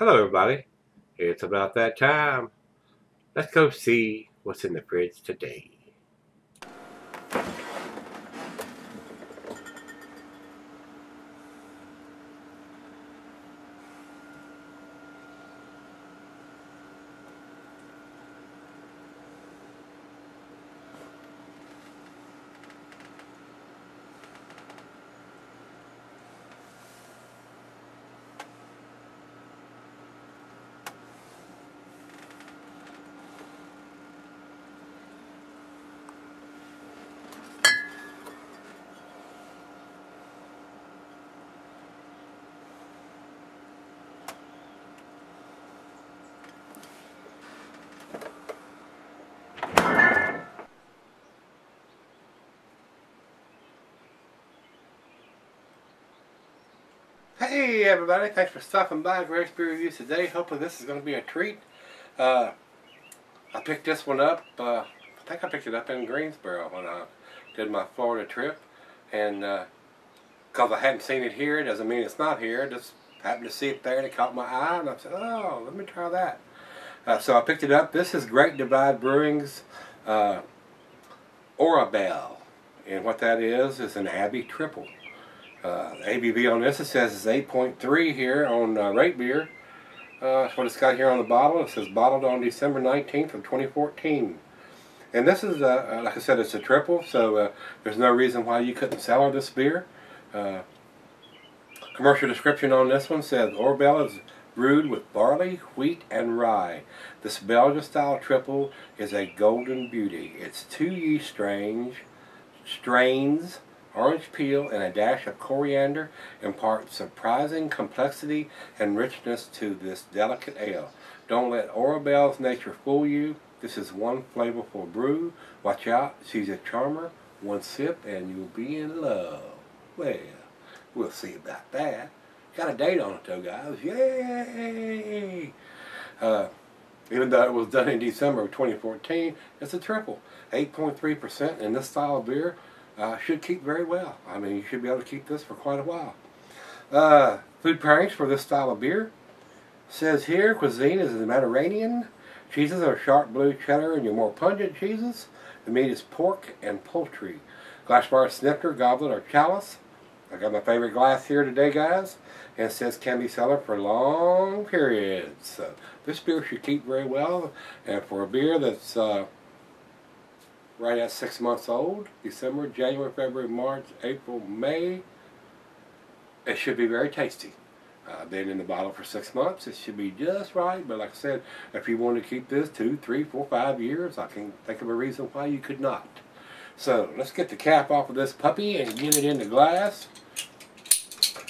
Hello, everybody. It's about that time. Let's go see what's in the fridge today. Hey, everybody. Thanks for stopping by Gregsbeerreviews today. Hopefully this is going to be a treat. I picked this one up. I think I picked it up in Greensboro when I did my Florida trip. And because I hadn't seen it here, doesn't mean it's not here. Just happened to see it there and it caught my eye. And I said, oh, let me try that. So I picked it up. This is Great Divide Brewing's Orabelle. And what that is an Abbey Triple. ABV on this, it says is 8.3 here on Rate Beer. That's what it's got here on the bottle. It says bottled on December 19th of 2014. And this is, like I said, it's a triple, so there's no reason why you couldn't sell her this beer. Commercial description on this one says, Orabelle is brewed with barley, wheat, and rye. This Belgian-style triple is a golden beauty. It's 2 yeast strains, orange peel, and a dash of coriander impart surprising complexity and richness to this delicate ale. Don't let Orabelle's nature fool you. This is one flavorful brew. Watch out, she's a charmer. One sip and you'll be in love. Well, we'll see about that. Got a date on it though, guys. Yay! Even though it was done in December of 2014, it's a triple. 8.3% in this style of beer. Should keep very well. I mean, you should be able to keep this for quite a while. Food pairings for this style of beer. Says here, cuisine is the Mediterranean. Cheeses are sharp blue cheddar and your more pungent cheeses. The meat is pork and poultry. Glass bar, snifter, goblet, or chalice. I got my favorite glass here today, guys. And it says can be cellared for long periods. So this beer should keep very well. And for a beer that's right at 6 months old, December, January, February, March, April, May, it should be very tasty. Been in the bottle for 6 months, it should be just right. But like I said, if you want to keep this 2, 3, 4, 5 years, I can think of a reason why you could not. So let's get the cap off of this puppy and get it in the glass.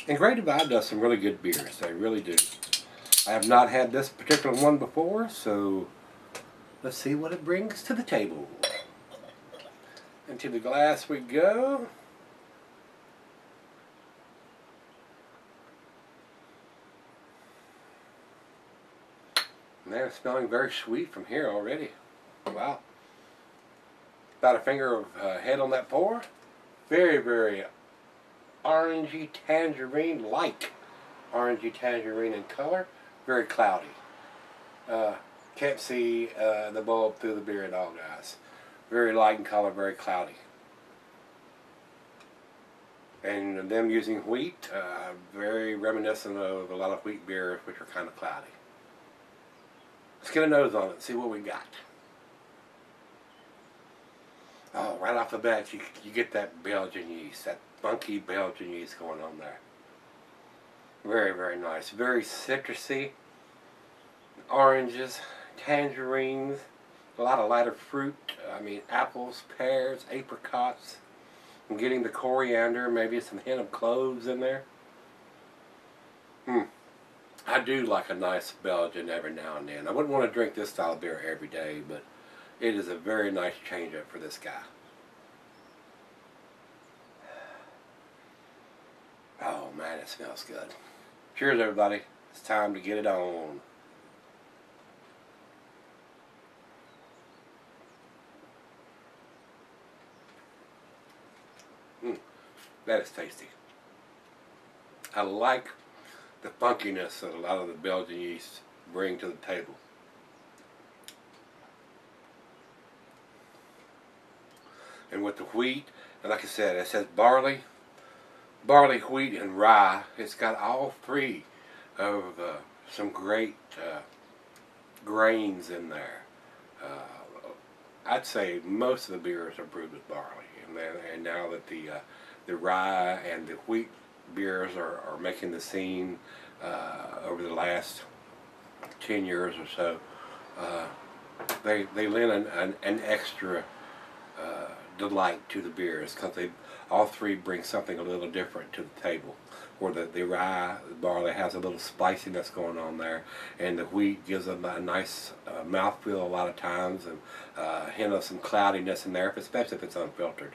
And Great Divide does some really good beers, they really do. I have not had this particular one before, so let's see what it brings to the table. Into the glass we go. Man, it's smelling very sweet from here already. Wow. About a finger of head on that pour. Very, very orangey tangerine, like orangey tangerine in color. Very cloudy. Can't see the bulb through the beer at all, guys. Very light in color, very cloudy. And them using wheat, very reminiscent of a lot of wheat beers, which are kind of cloudy. Let's get a nose on it and see what we got. Oh, right off the bat, you get that Belgian yeast, that funky Belgian yeast going on there. Very, very nice. Very citrusy. Oranges, tangerines, a lot of lighter fruit. I mean, apples, pears, apricots. I'm getting the coriander, maybe some hint of cloves in there. I do like a nice Belgian every now and then. I wouldn't want to drink this style of beer every day, but it is a very nice change up for this guy. Oh man, it smells good. Cheers, everybody. It's time to get it on. That is tasty. I like the funkiness that a lot of the Belgian yeasts bring to the table. And with the wheat, and like I said, it says barley, wheat, and rye. It's got all three of some great grains in there. I'd say most of the beers are brewed with barley, and now that the rye and the wheat beers are making the scene over the last 10 years or so, they lend an extra delight to the beers, because they all three bring something a little different to the table. Where the rye, the barley has a little spiciness going on there, and the wheat gives them a nice mouthfeel a lot of times, and a hint of some cloudiness in there, especially if it's unfiltered.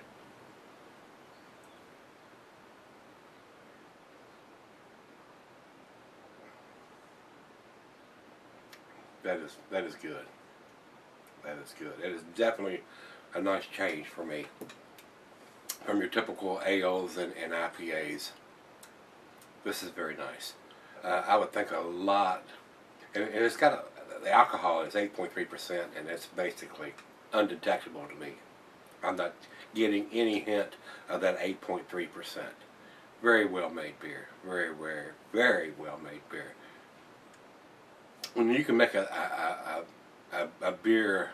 That is good. That is good. It is definitely a nice change for me from your typical ales and IPAs. This is very nice. I would think a lot, and it's got the alcohol is 8.3%, and it's basically undetectable to me. I'm not getting any hint of that 8.3%. Very well made beer. Very well made beer. When you can make a beer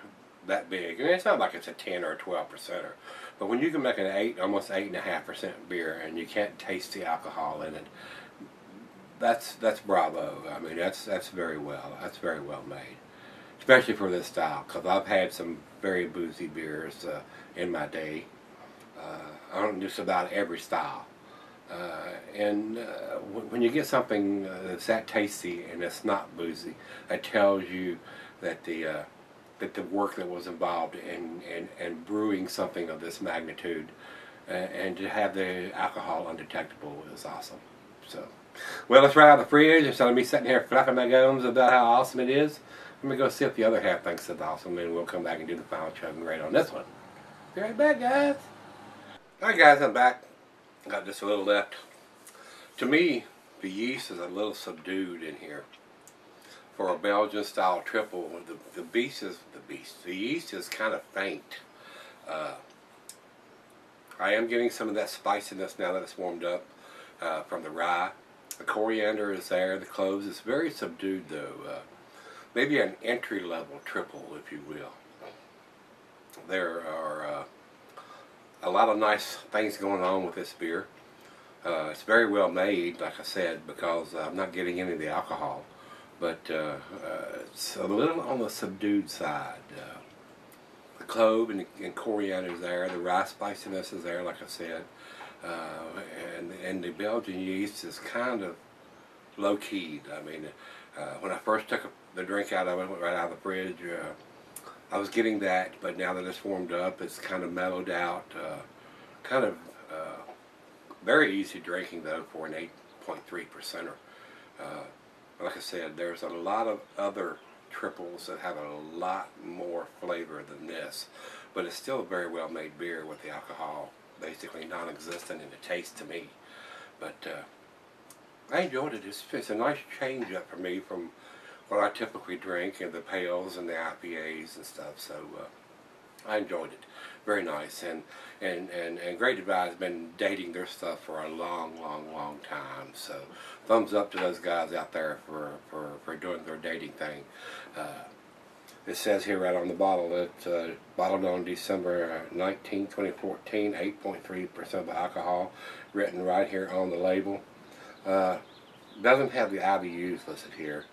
that big, and it's not like it's a 10 or a 12%er, but when you can make an almost 8.5% beer, and you can't taste the alcohol in it, that's bravo. I mean, that's very well made, especially for this style. Because I've had some very boozy beers in my day. On just about every style, and when you get something that's that tasty and it's not boozy, it tells you that the work that was involved in brewing something of this magnitude, and to have the alcohol undetectable is awesome. So, well, let's right out of the fridge instead of me sitting here flapping my gums about how awesome it is. Let me go see if the other half thinks it's awesome, and we'll come back and do the final chug and rate on this one. Be right back, guys. Alright, guys, I'm back. Got just a little left. To me, the yeast is a little subdued in here. For a Belgian style triple, the yeast is kind of faint. I am getting some of that spiciness now that it's warmed up from the rye. The coriander is there, the cloves. It's very subdued though. Maybe an entry-level triple, if you will. There are a lot of nice things going on with this beer. It's very well made, like I said, because I'm not getting any of the alcohol. But it's a little on the subdued side. The clove and coriander is there. The rye spiciness is there, like I said. And the Belgian yeast is kind of low-keyed. I mean, when I first took the drink out of it, right out of the fridge, I was getting that, but now that it's warmed up, it's kind of mellowed out. Kind of very easy drinking, though, for an 8.3%er. Like I said, there's a lot of other triples that have a lot more flavor than this, but it's still a very well made beer with the alcohol basically non-existent in the taste to me. But I enjoyed it. It's a nice change up for me from what I typically drink, and the pales and the IPAs and stuff. So I enjoyed it. Very nice. And Great Divide has been dating their stuff for a long time. So thumbs up to those guys out there for doing their dating thing. It says here right on the bottle, it's bottled on December 19, 2014, 8.3% of alcohol, written right here on the label. Doesn't have the IBUs listed here,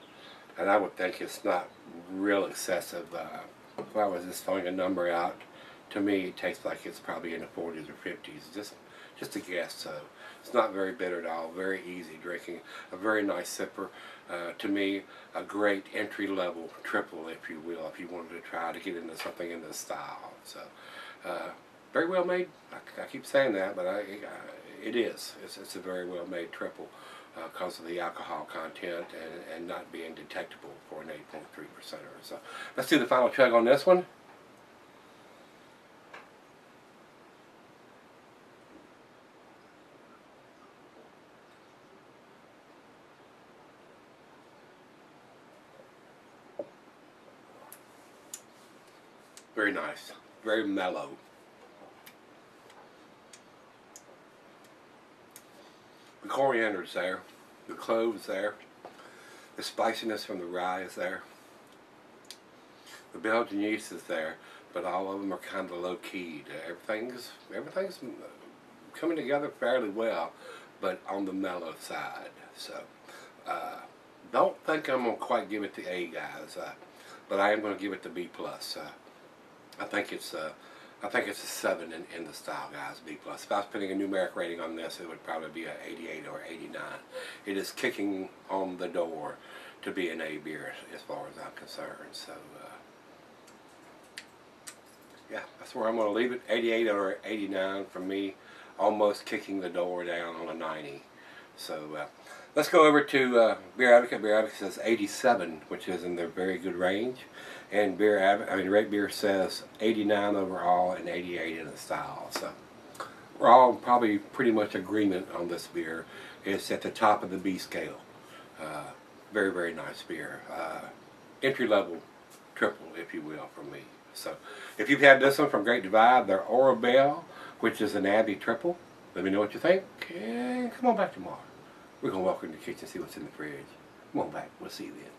and I would think it's not real excessive. If I was just throwing a number out, to me it tastes like it's probably in the 40s or 50s, just a guess. So it's not very bitter at all, very easy drinking, a very nice sipper. To me, a great entry-level triple, if you will, if you wanted to try to get into something in this style. So very well made. I keep saying that, but it is. It's a very well made triple because of the alcohol content and not being detectable for an 8.3%er. So let's do the final chug on this one. Very nice. Very mellow. The coriander's there. The clove's there. The spiciness from the rye is there. The Belgian yeast is there, but all of them are kind of low-keyed. Everything's coming together fairly well, but on the mellow side. So, don't think I'm going to quite give it the A, guys, but I am going to give it the B+. I think it's a 7 in the style, guys, B+. If I was putting a numeric rating on this, it would probably be an 88 or 89. It is kicking on the door to be an A beer as far as I'm concerned. So, yeah, that's where I'm going to leave it. 88 or 89 from me, almost kicking the door down on a 90. So, let's go over to Beer Advocate. Beer Advocate says 87, which is in their very good range. And Rate Beer says 89 overall and 88 in the style. So we're all probably pretty much agreement on this beer. It's at the top of the B scale. Very, very nice beer. Entry-level triple, if you will, from me. So if you've had this one from Great Divide, their Orabelle, which is an Abbey triple, let me know what you think. And come on back tomorrow. We're going to walk in the kitchen and see what's in the fridge. Come on back. We'll see you then.